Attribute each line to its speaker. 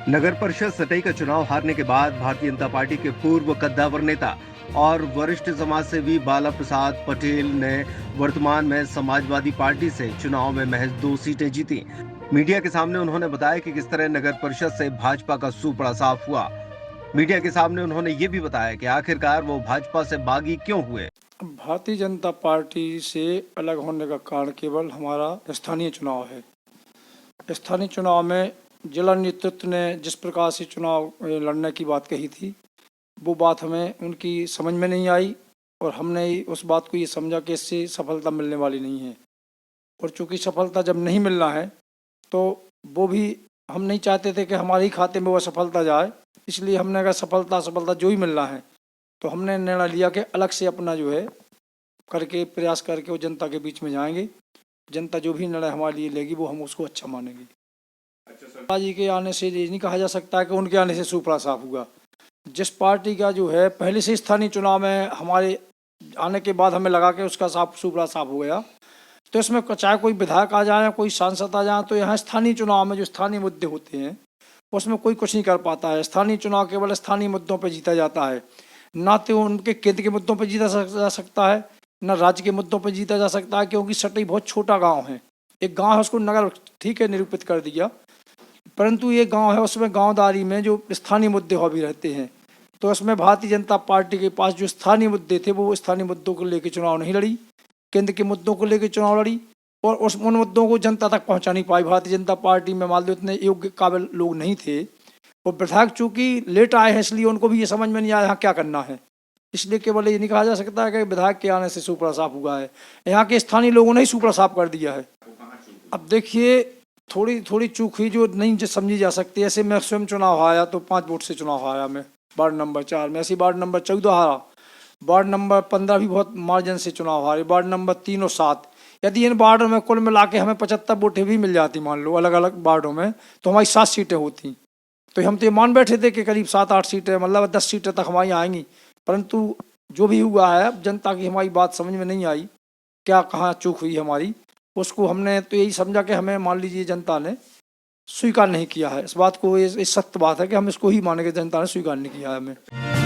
Speaker 1: नगर परिषद सतई का चुनाव हारने के बाद भारतीय जनता पार्टी के पूर्व कद्दावर नेता और वरिष्ठ समाज सेवी बाला प्रसाद पटेल ने वर्तमान में समाजवादी पार्टी से चुनाव में महज 2 सीटें जीती। मीडिया के सामने उन्होंने बताया कि किस तरह नगर परिषद से भाजपा का सुपड़ा साफ हुआ। मीडिया के सामने उन्होंने ये भी बताया कि आखिरकार वो भाजपा से बागी क्यों हुए।
Speaker 2: भारतीय जनता पार्टी से अलग होने का कारण केवल हमारा स्थानीय चुनाव है। स्थानीय चुनाव में जिला नेतृत्व ने जिस प्रकार से चुनाव लड़ने की बात कही थी, वो बात हमें उनकी समझ में नहीं आई और हमने उस बात को ये समझा कि इससे सफलता मिलने वाली नहीं है। और चूँकि सफलता जब नहीं मिलना है तो वो भी हम नहीं चाहते थे कि हमारे ही खाते में वो सफलता जाए, इसलिए हमने कहा सफलता जो ही मिलना है तो हमने निर्णय लिया कि अलग से अपना जो है करके प्रयास करके वो जनता के बीच में जाएंगे। जनता जो भी निर्णय हमारे लिए लेगी वो हम उसको अच्छा मानेंगे। जी के आने से ये नहीं कहा जा सकता कि उनके आने से सुपड़ा साफ हुआ। जिस पार्टी का जो है पहले से स्थानीय चुनाव में हमारे आने के बाद हमें लगा कि उसका सुपड़ा साफ हो गया, तो इसमें चाहे कोई विधायक आ जाए या कोई सांसद आ जाए, तो यहाँ स्थानीय चुनाव में जो स्थानीय मुद्दे होते हैं उसमें कोई कुछ नहीं कर पाता है। स्थानीय चुनाव केवल स्थानीय मुद्दों पर जीता जाता है, ना तो उनके केंद्र के मुद्दों पर जीता जा सकता है, न राज्य के मुद्दों पर जीता जा सकता है, क्योंकि सटई बहुत छोटा गांव है। एक गांव है, उसको नगर ठीक है निरूपित कर दिया, परंतु ये गांव है, उसमें गांवदारी में जो स्थानीय मुद्दे हो भी रहते हैं, तो उसमें भारतीय जनता पार्टी के पास जो स्थानीय मुद्दे थे वो स्थानीय मुद्दों को लेकर चुनाव नहीं लड़ी, केंद्र के मुद्दों को लेकर चुनाव लड़ी और उन मुद्दों को जनता तक पहुँचा नहीं पाई। भारतीय जनता पार्टी में मान लो इतने योग्य काबिल लोग नहीं थे, और विधायक चूँकि लेट आए हैं इसलिए उनको भी ये समझ में नहीं आया यहाँ क्या करना है। इसलिए केवल ये नहीं कहा जा सकता है कि विधायक के आने से सुपड़ा साफ हुआ है, यहाँ के स्थानीय लोगों ने ही सुपड़ा साफ कर दिया है। अब देखिए थोड़ी चूक हुई जो नहीं समझी जा सकती। ऐसे मैं स्वयं चुनाव हारा तो 5 वोट से चुनाव हारा मैं वार्ड नंबर 4 में, ऐसी वार्ड नंबर 14 हारा, वार्ड नंबर 15 भी बहुत मार्जिन से चुनाव हारे, वार्ड नंबर 3 और 7। यदि इन वार्डों में कुल मिला के हमें 75 वोटें भी मिल जाती मान लो अलग अलग वार्डों में, तो हमारी 7 सीटें होती। तो हम तो ये मान बैठे थे कि करीब 7-8 सीटें मतलब 10 सीटें तक हमारी आएंगी, परंतु जो भी हुआ है अब जनता की हमारी बात समझ में नहीं आई, क्या कहाँ चूक हुई हमारी, उसको हमने तो यही समझा कि हमें मान लीजिए जनता ने स्वीकार नहीं किया है इस बात को। ये सत्य बात है कि हम इसको ही माने कि जनता ने स्वीकार नहीं किया है हमें।